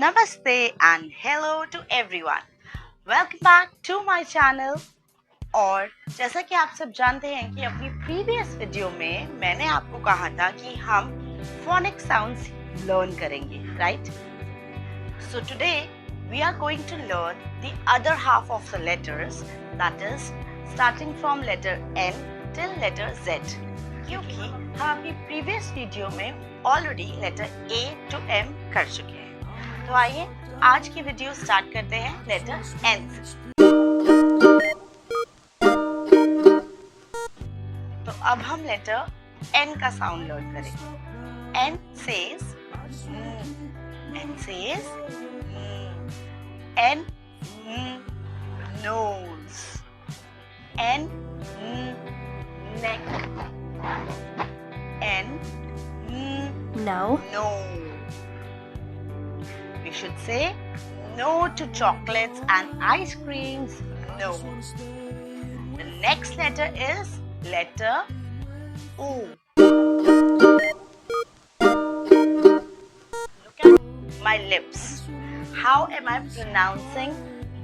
Namaste and hello to everyone. Welcome back to my channel. और जैसा कि आप सब जानते हैं कि अपनी प्रीवियस वीडियो में मैंने आपको कहा था कि हम phonic sounds learn करेंगे, right? So today we are going to learn the other half of the letters, that is starting from letter N till letter Z. क्योंकि हम अपनी प्रीवियस वीडियो में already letter A to M कर चुके हैं। तो आइए आज की वीडियो स्टार्ट करते हैं लेटर N से। तो अब हम लेटर N का साउंड लर्न करेंगे। N says N says N nose, N neck, N No. no. We should say no to chocolates and ice creams. No. The next letter is letter O. Look at my lips. How am I pronouncing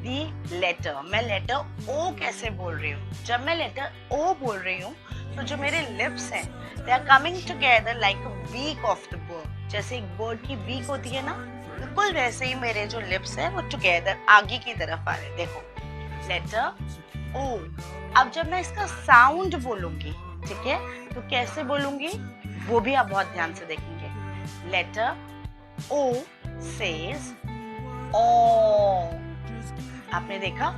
the letter? मैं letter O कैसे बोल रही हूँ? जब मैं letter O बोल रही हूँ, तो जो मेरे lips हैं, they are coming together like a beak of the bird. जैसे एक bird की beak होती है ना, बिल्कुल वैसे ही मेरे जो lips हैं, वो together आगे की तरफ आ रहे हैं. देखो, letter O. अब जब मैं इसका sound बोलूँगी, ठीक है? तो कैसे बोलूँगी? वो भी आप बहुत ध्यान से देखेंगे. Letter O says O. आपने देखा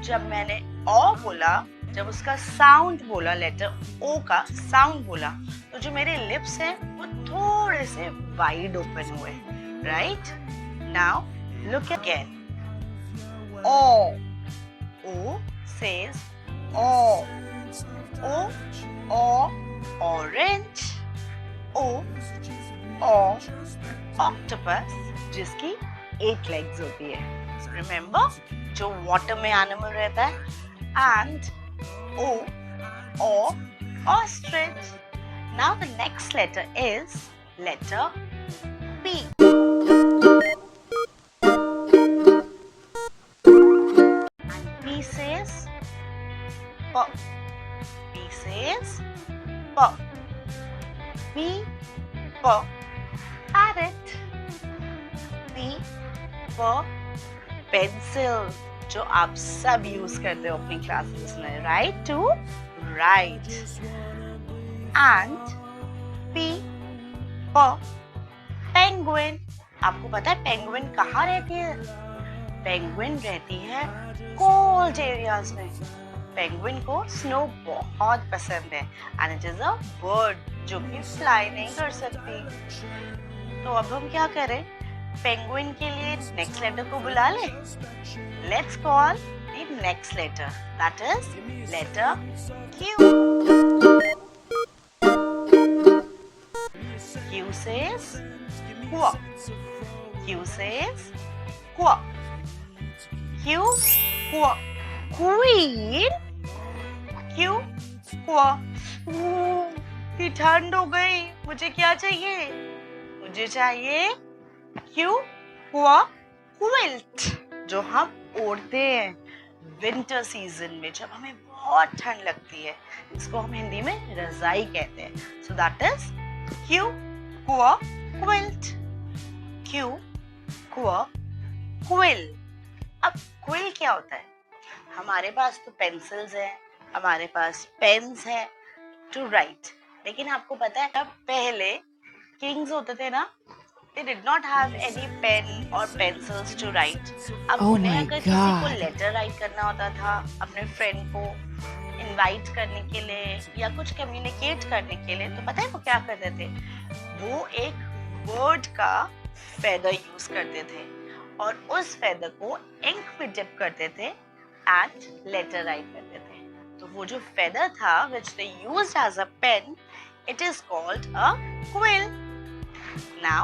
जब मैंने ओ बोला, जब उसका साउंड बोला, लेटर ओ का साउंड बोला, तो जो मेरे लिप्स हैं वो थोड़े से वाइड ओपन हुए, right? Now look again. O O says O. O orange. O octopus जिसकी 8 legs होती है. Remember जो वाटर में एनिमल रहता है. And O ostrich. Now the next letter is letter P. And P says P. P says P. P parrot. P pencil जो आप सब यूज करते हो अपनी क्लासेस में, right? To write. And P penguin. आपको पता है पेंगुइन कहाँ रहती है? पेंगुइन रहती है कोल्ड एरियाज में. पेंगुइन को स्नो बहुत पसंद है and it is a bird जो कि फ्लाई नहीं कर सकती. तो अब हम क्या करें? पेंगुइन के लिए नेक्स्ट लेटर को बुला ले. Let's call the next letter. That is letter Q. Q says Q. Q says Q. Q Queen. Q इतनी ठंड हो गई. मुझे क्या चाहिए? मुझे चाहिए Q quilt जो हम ओढ़ते हैं विंटर सीजन में जब हमें बहुत ठंड लगती है. इसको हम हिंदी में रजाई कहते हैं. So that is Q quilt. Q quill. अब क्विल क्या होता है? हमारे पास तो पेंसिल्स हैं, हमारे पास पेन्स हैं टू राइट. लेकिन आपको पता है अब पहले किंग्स होते थे ना, they did not have any pen or pencils to write. अब उन्हें अगर किसी को लेटर राइट करना होता था अपने फ्रेंड को इनवाइट करने के लिए या कुछ कम्युनिकेट करने के लिए, तो पता है वो क्या करते थे? वो एक बर्ड का फेदर यूज करते थे और उस फेदर को इंक में डिप करते थे एंड लेटर राइट करते थे. तो वो जो फेदर था which they used as a pen, it is called a quill. Now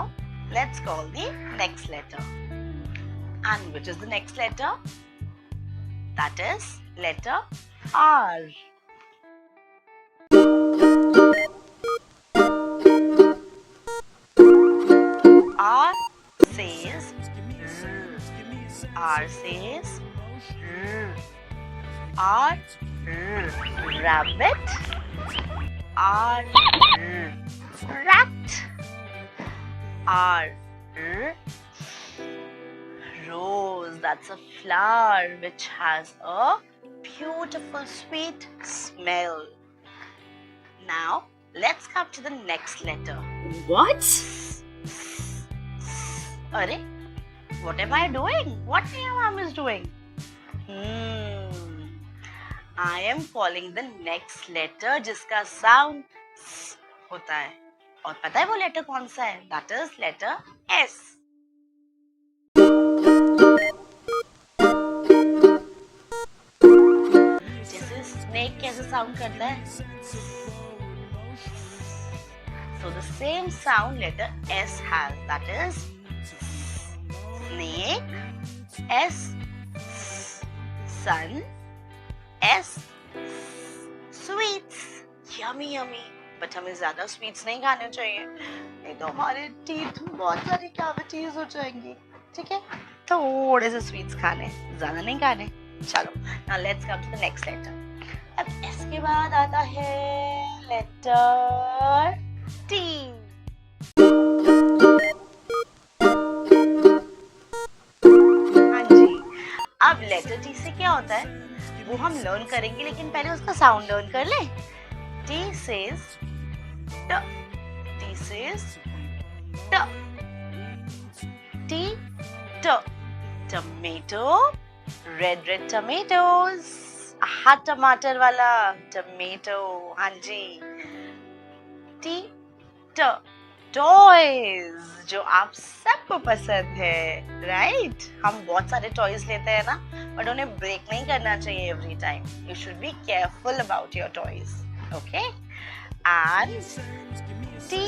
let's call the next letter. And which is the next letter? That is letter R. R says R says R, rabbit. R, rat. R, rose. That's a flower which has a beautiful sweet smell. Now let's come to the next letter. What? Arey, what am I doing? What my mom is doing? I am calling the next letter जिसका sound S होता है. और पता है वो letter कौन सा है? That is letter S. जैसे snake कैसे sound करता है? So the same sound letter S has. That is snake, S, sun, S, sweets. Yummy yummy. But हमें ज़्यादा sweets नहीं खाने चाहिए, नहीं तो हमारे teeth में बहुत सारी cavities हो जाएंगी. ठीक है? थोड़े से sweets खाने, ज़्यादा नहीं खाने. चलो. Now let's come to the next letter. अब S के बाद आता है letter T. हाँ जी. अब letter T से क्या होता है वो हम लर्न करेंगे, लेकिन पहले उसका साउंड लर्न कर ले. T says T. T says T. T, T. Tomato, red tomatoes. aha टमाटर वाला tomato. हाँ जी. T, T. टॉयज, जो आप सबको पसंद है, राइट? हम बहुत सारे टॉयज लेते हैं ना, बट उन्हें ब्रेक नहीं करना चाहिए every time. You should be careful about your toys, okay? And T,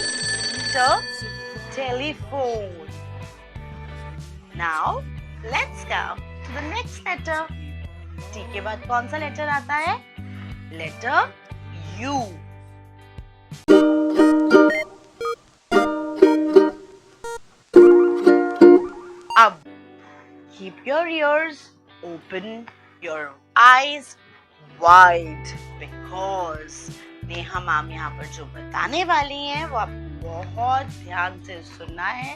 telephone. Now let's come to the next letter. T के बाद कौन सा लेटर आता है? Letter U. अब keep your ears open, your eyes wide, because Neha ma'am यहाँ पर जो बताने वाली हैं वो आपको बहुत ध्यान से सुनना है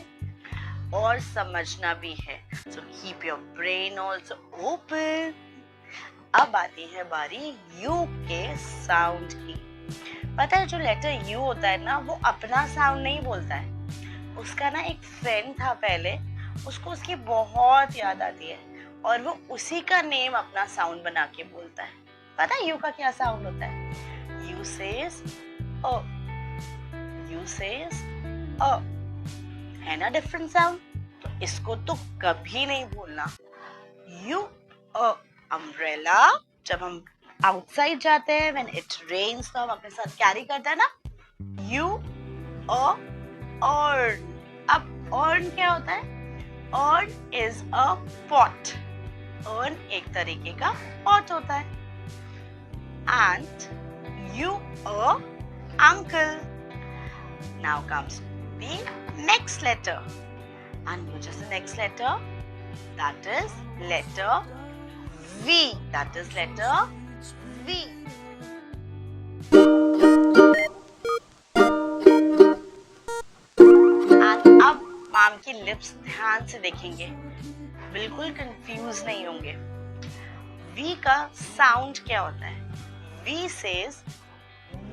और समझना भी है. So keep your brain also open. अब आती है बारी U के साउंड की. पता है जो लेटर U होता है ना, वो अपना साउंड नहीं बोलता है. उसका ना एक फ्रेंड था पहले, उसको उसकी बहुत याद आती है और वो उसी का नेम अपना साउंड बना के बोलता है. पता है यू का क्या साउंड होता है? You says a. You says a. है ना डिफरेंट साउंड? तो इसको तो कभी नहीं भूलना. You a. अम्ब्रेला, जब हम आउटसाइड जाते हैं, व्हेन इट रेन्स, तो हम अपने साथ कैरी करते हैं ना. You a. अर्न. अब अर्न क्या होता है? Urn is a pot. Urn एक तरीके का pot होता है. And you a uncle. Now comes the next letter. And which is the next letter? That is letter V. That is letter V. And अब माम की लिप्स ध्यान से देखेंगे, बिल्कुल कंफ्यूज नहीं होंगे. वी का साउंड क्या होता है? वी सेज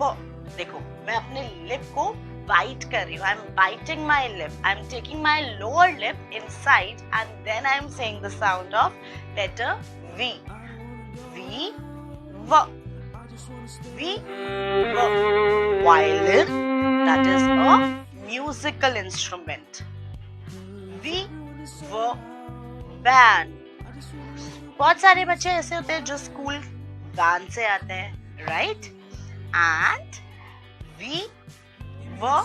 ब. देखो मैं अपने लिप को बाइट कर रही हूँ. I am biting my lip. I am taking my lower lip inside and then I am saying the sound of letter V. V व. वी व. Violin, that is a musical instrument. V व van. बहुत सारे बच्चे ऐसे होते हैं जो स्कूल वैन से आते हैं, राइट? एंड वी व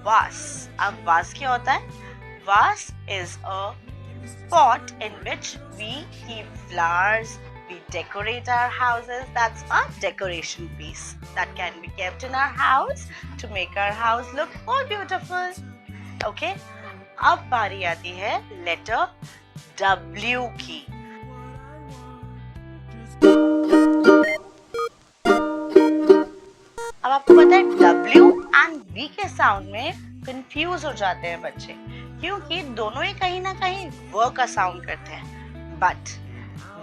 बस. अब बस क्या होता है? बस is a pot in which we keep flowers, we decorate our houses. That's a decoration piece that can be kept in our house to make our house look more beautiful. Okay? अब बारी आती है letter W की। अब आपको पता है W and V के साउंड में कंफ्यूज हो जाते हैं बच्चे, क्योंकि दोनों ही कहीं ना कहीं व का साउंड करते हैं। But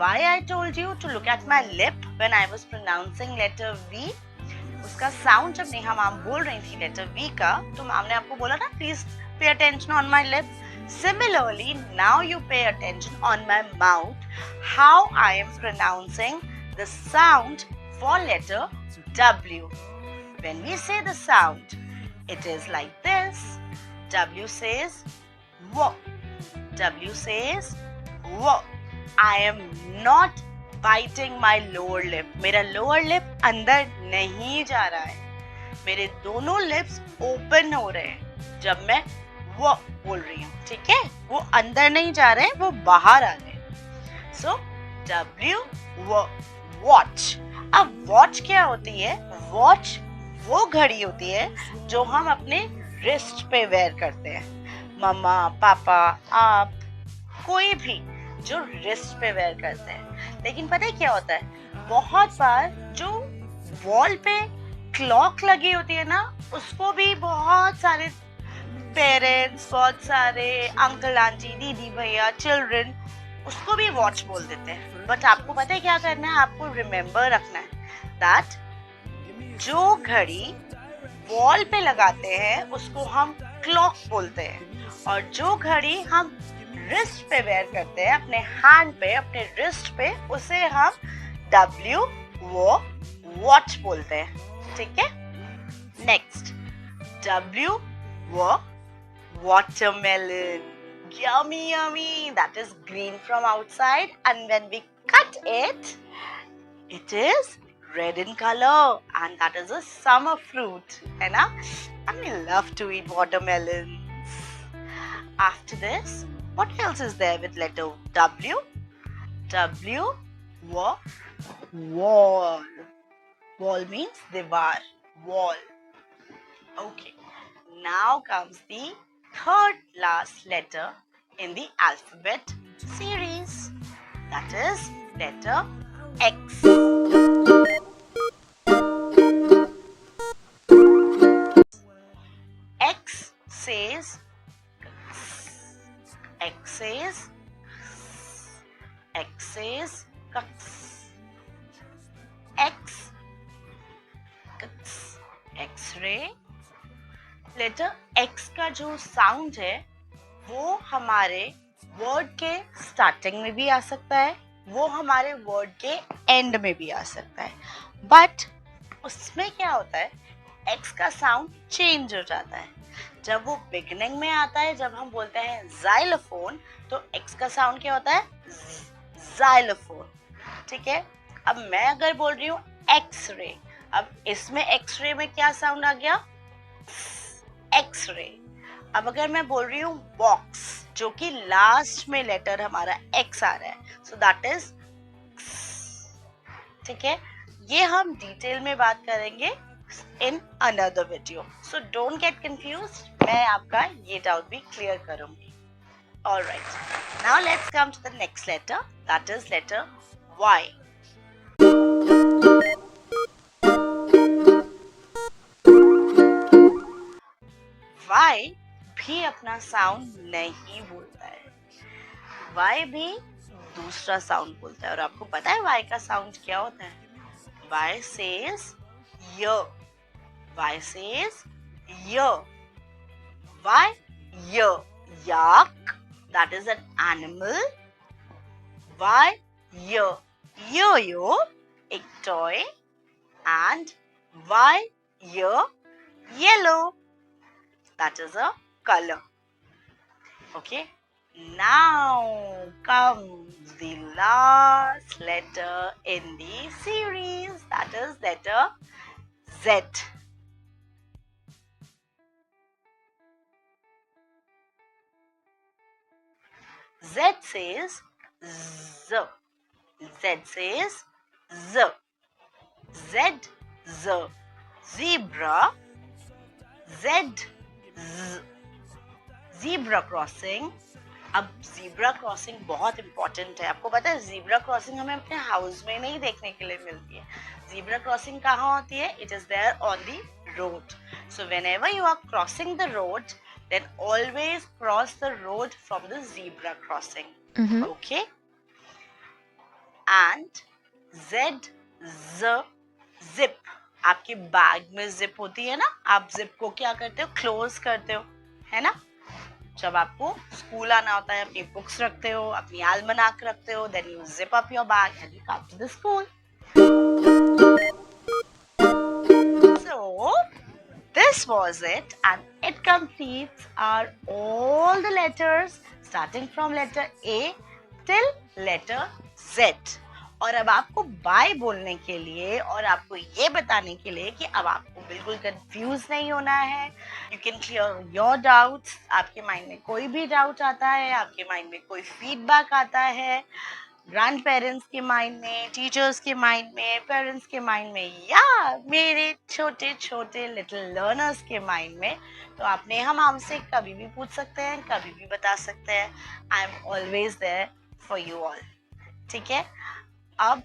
why I told you to look at my lip when I was pronouncing letter V? उसका साउंड जब नेहा मैम बोल रही थी लेटर V का, तो मैम ने आपको बोला ना please pay attention on my lip. Similarly, now you pay attention on my mouth, how I am pronouncing the sound for letter W. When we say the sound, it is like this. W says W. W says W. I am not biting my lower lip. मेरा lower lip अंदर नहीं जा रहा है। मेरे दोनों lips open हो रहे हैं जब मैं वो बोल रही हूँ, ठीक है? वो अंदर नहीं जा रहे हैं, वो बाहर आ रहे हैं। So W W watch. अब watch क्या होती है? Watch वो घड़ी होती है जो हम अपने रिस्ट पे वेयर करते हैं। मम्मा, पापा, आप, कोई भी जो रिस्ट पे वेयर करते हैं। लेकिन पता है क्या होता है, बहुत बार जो वॉल पे क्लॉक लगी होती है ना, उसको भी बहुत सारे पेरेंट्स, बहुत सारे अंकल आंटी, दीदी भैया, चिल्ड्रन उसको भी वॉच बोल देते हैं। बट आपको पता है क्या करना है? आपको रिमेम्बर रखना है दैट जो घड़ी वॉल पे लगाते हैं उसको हम क्लॉक बोलते हैं, और जो घड़ी हम रिस्ट पे वेयर करते हैं, अपने हैंड पे, अपने रिस्ट पे, उसे हम W वो वॉच बोलते हैं, ठीक है? नेक्स्ट W वो watermelon. Yummy, yummy. That is green from outside, and when we cut it, it is red in color, and that is a summer fruit, है ना? And we love to eat watermelons. After this, what else is there with letter W? W, wall. Wall means दीवार, wall. Okay. Now comes the third last letter in the alphabet series. That is letter X. X says X says X says X X-ray. Letter X का जो sound है वो हमारे word के starting में भी आ सकता है, वो हमारे वर्ड के एंड में भी आ सकता है। बट उसमें क्या होता है, X का साउंड चेंज हो जाता है। जब वो बिगिनिंग में आता है, जब हम बोलते हैं जाइलोफोन, तो X का साउंड क्या होता है? जाइलोफोन, ठीक है? अब मैं अगर बोल रही हूँ एक्स-रे, अब इसमें एक्स-रे में क्या साउंड आ गया? एक्स-रे। अब अगर मैं बोल रही हूँ बॉक्स, जो कि लास्ट में लेटर हमारा X आ रहा है, सो दैट इज, ठीक है? ये हम डिटेल में बात करेंगे in another video, so don't get confused. मैं आपका ये डाउट भी क्लियर करूंगी। Alright, now let's come to the next letter, that is letter Y. Y भी अपना साउंड नहीं बोलता है, Y भी दूसरा साउंड बोलता है। और आपको पता है Y का साउंड क्या होता है? Y says य, Y says य, Y य, yak, that is an animal. Y य, yo-yo, एक toy, and Y य, yellow, that is a color. Okay, now comes the last letter in the series, that is letter Z. Z says Z. Z says Z. Z, Z. Zebra. Z, Z. Zebra crossing. अब zebra crossing बहुत important है। आपको पता है zebra crossing हमें अपने house में नहीं देखने के लिए मिलती है। जीब्रा क्रॉसिंग कहाँ होती है? It is there on the road. So whenever you are crossing the road, then always cross the road from the zebra crossing. Mm-hmm. Okay? And Z, Z, zip. आपके बैग में zip होती है ना, आप zip को क्या करते हो? क्लोज करते हो, है ना? जब आपको स्कूल आना होता है, अपनी बुक्स रखते हो, अपनी almanac रखते हो, then you zip up your bag and you come to the school. So this was it, and it completes our all the letters starting from letter A till letter Z. और अब आपको bye बोलने के लिए और आपको ये बताने के लिए कि अब आपको बिल्कुल कंफ्यूज नहीं होना है, you can clear your doubts. आपके माइंड में कोई भी डाउट आता है, आपके माइंड में कोई फीडबैक आता है, ग्रैंड पेरेंट्स के माइंड में, टीचर्स के माइंड में, पेरेंट्स के माइंड में, या मेरे छोटे छोटे लिटिल लर्नर्स के माइंड में, तो आपने हमसे कभी भी पूछ सकते हैं, कभी भी बता सकते हैं। I am always there for you all. ठीक है? अब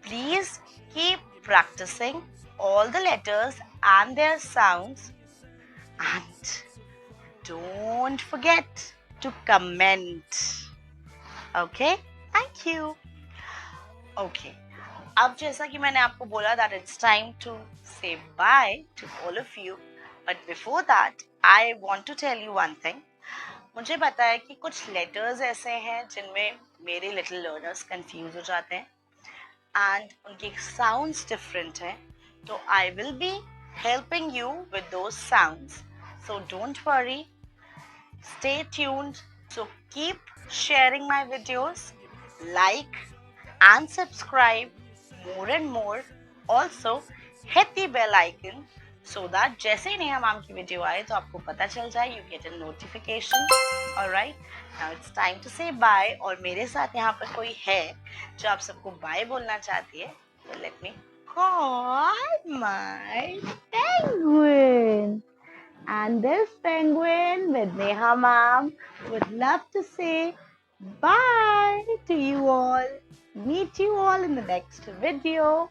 please keep practising all the letters and their sounds, and don't forget to comment. Okay? Thank you. Okay, अब जैसा कि मैंने आपको बोला that it's time to say bye to all of you, but before that I want to tell you one thing. मुझे पता है कि कुछ लेटर्स ऐसे हैं जिनमें मेरे लिटिल लर्नर्स कंफ्यूज हो जाते हैं एंड उनके साउंड्स डिफरेंट हैं, तो I will be helping you with those sounds, so don't worry, stay tuned. So keep sharing my videos, like and subscribe more and more. Also hit the bell icon so that जैसे ही नया ma'am की video आए तो आपको पता चल जाए, you get a notification. Alright, now it's time to say bye. और मेरे साथ यहाँ पर कोई है जो आप सबको बाय बोलना चाहती है, so let me call my penguin. And this penguin with Neha ma'am would love to say bye to you all. Meet you all in the next video.